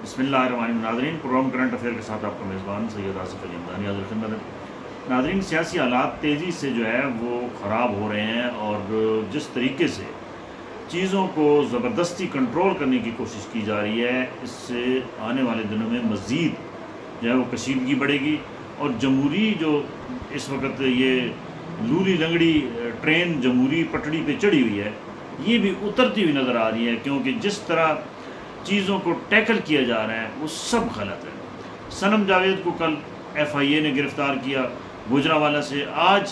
بسم اللہ الرحمن الرحیم۔ ناظرین، پروگرام کرنٹ افیئر کے ساتھ آپ کا میزبان سید آصف علی حمدانی حاضر خدمت ہے۔ ناظرین، سیاسی حالات تیزی سے جو ہے وہ خراب ہو رہے ہیں، اور جس طریقے سے چیزوں کو زبردستی کنٹرول کرنے کی کوشش کی جا رہی ہے، اس سے آنے والے دنوں میں مزید جو ہے وہ کشیدگی بڑھے گی، اور جمہوری جو اس وقت یہ لولی لنگڑی ٹرین جمہوری پٹڑی پہ چڑھی ہوئی ہے، یہ بھی اترتی ہوئی نظر آ رہی ہے، کیونکہ جس طرح چیزوں کو ٹیکل کیا جا رہا ہے وہ سب غلط ہے۔ صنم جاوید کو کل ایف آئی اے نے گرفتار کیا گوجرانوالہ سے۔ آج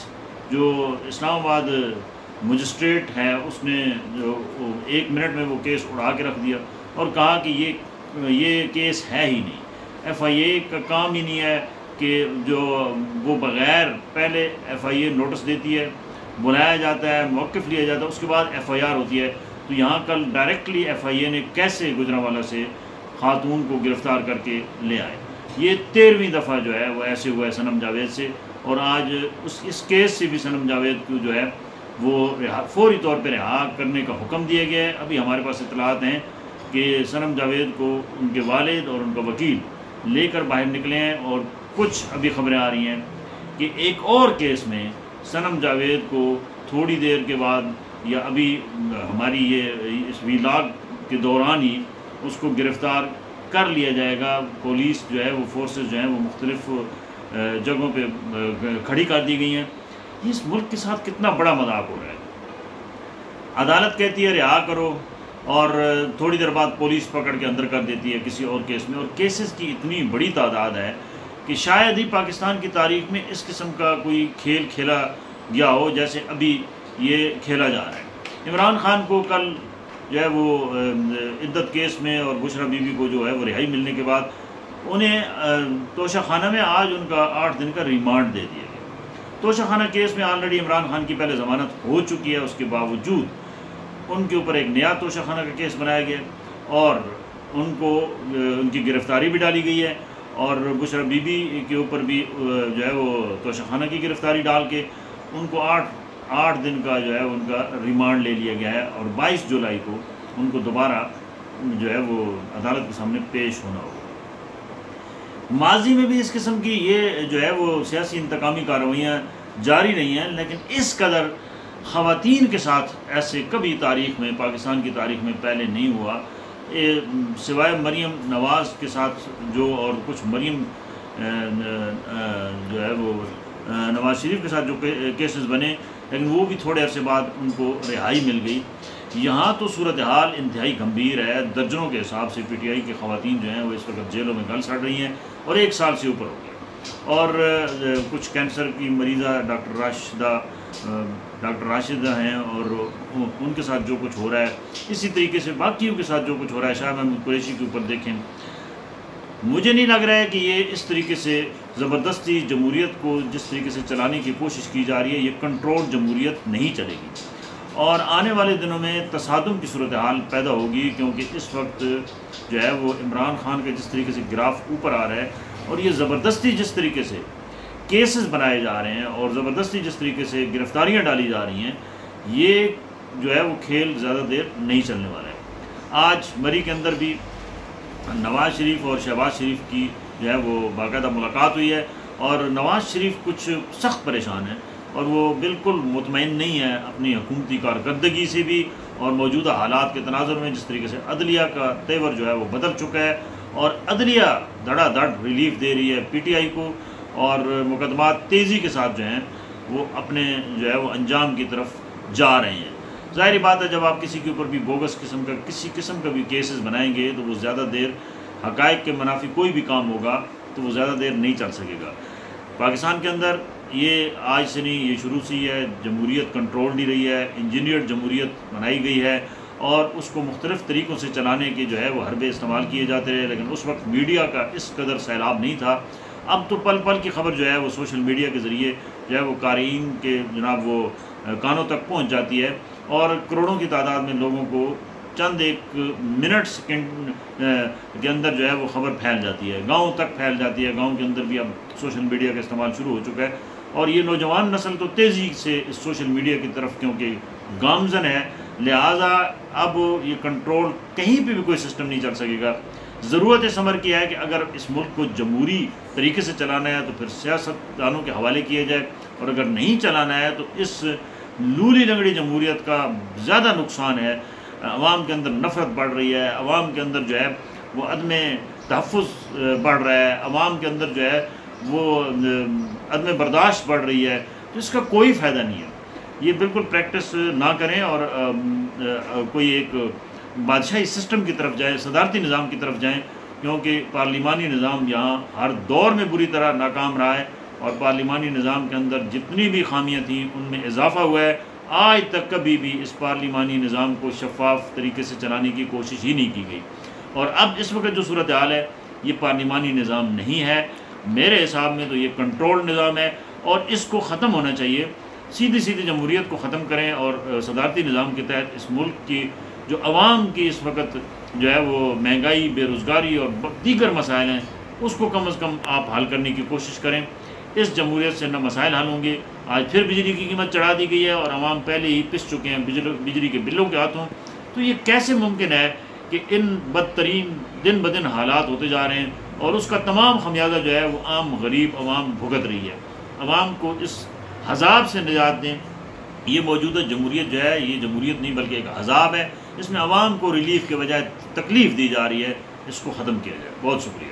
جو اسلام آباد مجسٹریٹ ہے، اس نے جو 1 منٹ میں وہ کیس اڑا کے رکھ دیا اور کہا کہ یہ کیس ہے ہی نہیں۔ ایف آئی اے کا کام ہی نہیں ہے کہ جو وہ بغیر پہلے ایف آئی اے نوٹس دیتی ہے، بلایا جاتا ہے، موقف لیا جاتا ہے، اس کے بعد ایف آئی آر ہوتی ہے۔ تو یہاں کل ڈائریکٹلی ایف آئی اے نے کیسے گوجرانوالہ سے خاتون کو گرفتار کر کے لے آئے؟ یہ 13ویں دفعہ جو ہے وہ ایسے ہوا ہے صنم جاوید سے، اور آج اس کیس سے بھی صنم جاوید کو جو ہے وہ فوری طور پہ رہا کرنے کا حکم دیا گیا ہے۔ ابھی ہمارے پاس اطلاعات ہیں کہ صنم جاوید کو ان کے والد اور ان کا وکیل لے کر باہر نکلے ہیں، اور کچھ ابھی خبریں آ رہی ہیں کہ ایک اور کیس میں صنم جاوید کو تھوڑی دیر کے بعد یا ابھی ہماری اس ویلاگ کے دوران ہی اس کو گرفتار کر لیا جائے گا۔ پولیس جو ہے وہ فورسز جو ہیں وہ مختلف جگہوں پہ کھڑی کر دی گئی ہیں۔ اس ملک کے ساتھ کتنا بڑا مذاق ہو رہا ہے۔ عدالت کہتی ہے رہا کرو، اور تھوڑی دیر بعد پولیس پکڑ کے اندر کر دیتی ہے کسی اور کیس میں، اور کیسز کی اتنی بڑی تعداد ہے کہ شاید ہی پاکستان کی تاریخ میں اس قسم کا کوئی کھیل کھیلا گیا ہو جیسے ابھی یہ کھیلا جا رہا ہے۔ عمران خان کو کل جو ہے وہ عدت کیس میں اور بشرا بی بی کو جو ہے وہ رہائی ملنے کے بعد انہیں توشہ خانہ میں آج ان کا 8 دن کا ریمانڈ دے دیا گیا۔ توشہ خانہ کیس میں آلریڈی عمران خان کی پہلے ضمانت ہو چکی ہے، اس کے باوجود ان کے اوپر ایک نیا توشہ خانہ کا کیس بنایا گیا، اور ان کو ان کی گرفتاری بھی ڈالی گئی ہے، اور بشرا بی بی کے اوپر بھی جو ہے وہ توشہ خانہ کی گرفتاری ڈال کے ان کو 8 دن کا جو ہے ان کا ریمانڈ لے لیا گیا ہے، اور 22 جولائی کو ان کو دوبارہ جو ہے وہ عدالت کے سامنے پیش ہونا ہوگا۔ ماضی میں بھی اس قسم کی یہ جو ہے وہ سیاسی انتقامی کارروائیاں جاری نہیں ہیں، لیکن اس قدر خواتین کے ساتھ ایسے کبھی تاریخ میں، پاکستان کی تاریخ میں پہلے نہیں ہوا، سوائے مریم نواز کے ساتھ جو، اور کچھ مریم جو ہے وہ نواز شریف کے ساتھ جو کیسز بنے، لیکن وہ بھی تھوڑے عرصے بعد ان کو رہائی مل گئی۔ یہاں تو صورتحال انتہائی گمبھیر ہے۔ درجنوں کے حساب سے پی ٹی آئی کی خواتین جو ہیں وہ اس وقت جیلوں میں گل سڑ رہی ہیں، اور 1 سال سے اوپر ہو گیا۔ اور کچھ کینسر کی مریضہ ڈاکٹر راشدہ ہیں، اور ان کے ساتھ جو کچھ ہو رہا ہے، اسی طریقے سے باقیوں کے ساتھ جو کچھ ہو رہا ہے، شاہ محمود قریشی کے اوپر دیکھیں۔ مجھے نہیں لگ رہا ہے کہ یہ اس طریقے سے زبردستی جمہوریت کو جس طریقے سے چلانے کی کوشش کی جا رہی ہے، یہ کنٹرول جمہوریت نہیں چلے گی، اور آنے والے دنوں میں تصادم کی صورتحال پیدا ہوگی، کیونکہ اس وقت جو ہے وہ عمران خان کا جس طریقے سے گراف اوپر آ رہا ہے، اور یہ زبردستی جس طریقے سے کیسز بنائے جا رہے ہیں، اور زبردستی جس طریقے سے گرفتاریاں ڈالی جا رہی ہیں، یہ جو ہے وہ کھیل زیادہ دیر نہیں چلنے والا ہے۔ آج مری کے اندر بھی نواز شریف اور شہباز شریف کی جو ہے وہ باقاعدہ ملاقات ہوئی ہے، اور نواز شریف کچھ سخت پریشان ہیں، اور وہ بالکل مطمئن نہیں ہے اپنی حکومتی کارکردگی سے بھی، اور موجودہ حالات کے تناظر میں جس طریقے سے عدلیہ کا تیور جو ہے وہ بدل چکا ہے، اور عدلیہ دھڑا دھڑ ریلیف دے رہی ہے پی ٹی آئی کو، اور مقدمات تیزی کے ساتھ جو ہیں وہ اپنے جو ہے وہ انجام کی طرف جا رہے ہیں۔ ظاہری بات ہے، جب آپ کسی کے اوپر بھی بوگس کسی قسم کا بھی کیسز بنائیں گے تو وہ زیادہ دیر حقائق کے منافی کوئی بھی کام ہوگا تو وہ زیادہ دیر نہیں چل سکے گا۔ پاکستان کے اندر یہ آج سے نہیں، یہ شروع سے ہی ہے، جمہوریت کنٹرول نہیں رہی ہے، انجینئرڈ جمہوریت بنائی گئی ہے، اور اس کو مختلف طریقوں سے چلانے کے جو ہے وہ حربے استعمال کیے جاتے رہے، لیکن اس وقت میڈیا کا اس قدر سیلاب نہیں تھا۔ اب تو پل پل کی خبر جو ہے وہ سوشل میڈیا کے ذریعے جو ہے وہ قارئین کے جناب وہ کانوں تک پہنچ جاتی ہے، اور کروڑوں کی تعداد میں لوگوں کو چند ایک منٹ سیکنڈ کے اندر جو ہے وہ خبر پھیل جاتی ہے، گاؤں تک پھیل جاتی ہے۔ گاؤں کے اندر بھی اب سوشل میڈیا کا استعمال شروع ہو چکا ہے، اور یہ نوجوان نسل تو تیزی سے اس سوشل میڈیا کی طرف کیونکہ گامزن ہے، لہٰذا اب یہ کنٹرول کہیں پہ بھی کوئی سسٹم نہیں چل سکے گا ضرورت اس امر کی ہے کہ اگر اس ملک کو جمہوری طریقے سے چلانا ہے تو پھر سیاستدانوں کے حوالے کیا جائے، اور اگر نہیں چلانا ہے تو اس لولی لنگڑی جمہوریت کا زیادہ نقصان ہے۔ عوام کے اندر نفرت بڑھ رہی ہے، عوام کے اندر جو ہے وہ عدم تحفظ بڑھ رہا ہے، عوام کے اندر جو ہے وہ عدم برداشت بڑھ رہی ہے، تو اس کا کوئی فائدہ نہیں ہے۔ یہ بالکل پریکٹس نہ کریں اور کوئی ایک بادشاہی سسٹم کی طرف جائیں، صدارتی نظام کی طرف جائیں، کیونکہ پارلیمانی نظام یہاں ہر دور میں بری طرح ناکام رہا ہے، اور پارلیمانی نظام کے اندر جتنی بھی خامیاں تھیں ان میں اضافہ ہوا ہے۔ آج تک کبھی بھی اس پارلیمانی نظام کو شفاف طریقے سے چلانے کی کوشش ہی نہیں کی گئی، اور اب اس وقت جو صورتحال ہے یہ پارلیمانی نظام نہیں ہے، میرے حساب میں تو یہ کنٹرول نظام ہے، اور اس کو ختم ہونا چاہیے۔ سیدھی جمہوریت کو ختم کریں، اور صدارتی نظام کے تحت اس ملک کی جو عوام کی اس وقت جو ہے وہ مہنگائی، بے روزگاری اور دیگر مسائل ہیں اس کو کم از کم آپ حل کرنے کی کوشش کریں۔ اس جمہوریت سے نہ مسائل حل ہوں گے، آج پھر بجلی کی قیمت چڑھا دی گئی ہے اور عوام پہلے ہی پس چکے ہیں بجلی کے بلوں کے ہاتھوں، تو یہ کیسے ممکن ہے کہ ان بدترین دن بدن حالات ہوتے جا رہے ہیں، اور اس کا تمام خمیازہ جو ہے وہ عام غریب عوام بھگت رہی ہے۔ عوام کو اس عذاب سے نجات دیں۔ یہ موجودہ جمہوریت جو ہے یہ جمہوریت نہیں بلکہ ایک عذاب ہے، اس میں عوام کو ریلیف کے بجائے تکلیف دی جا رہی ہے، اس کو ختم کیا جائے۔ بہت شکریہ۔